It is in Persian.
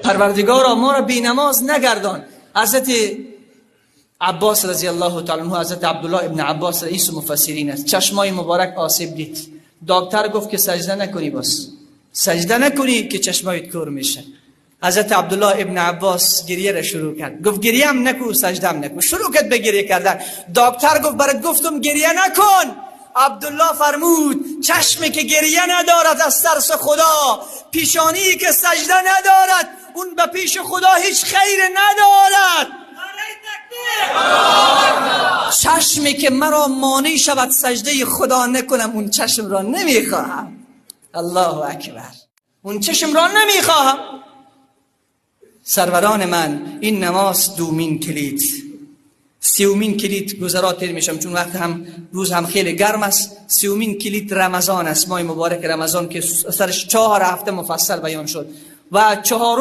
پروردگارا ما را بی نماز نگردان. حضرت عباس رضی الله تعالی عنه، حضرت عبدالله ابن عباس رئیس مفسرین است، چشمای مبارک آسیب دید. دکتر گفت که سجده نکنی، بس سجده نکنی که چشمایت کور میشه. حضرت عبدالله ابن عباس گریه را شروع کرد. گفت گریه هم نکن، سجده هم نکن. شروع کرد به گریه کردن. دکتر گفت برات گفتم گریه نکن. عبدالله فرمود چشمی که گریه ندارد از ترس خدا، پیشانی که سجده ندارد، اون به پیش خدا هیچ خیر ندارد. چشمی که مرا مانع شود سجده خدا نکنم، اون چشم را نمیخواهم. الله اکبر. اون چشم را نمیخواهم. سروران من، این نماز دومین کلید، سیومین کلید گذرا تیر میشم چون وقت هم روز هم خیلی گرم است. سیومین کلید رمضان است، ماه مبارک رمضان که سرش 4 هفته مفصل بیان شد و 4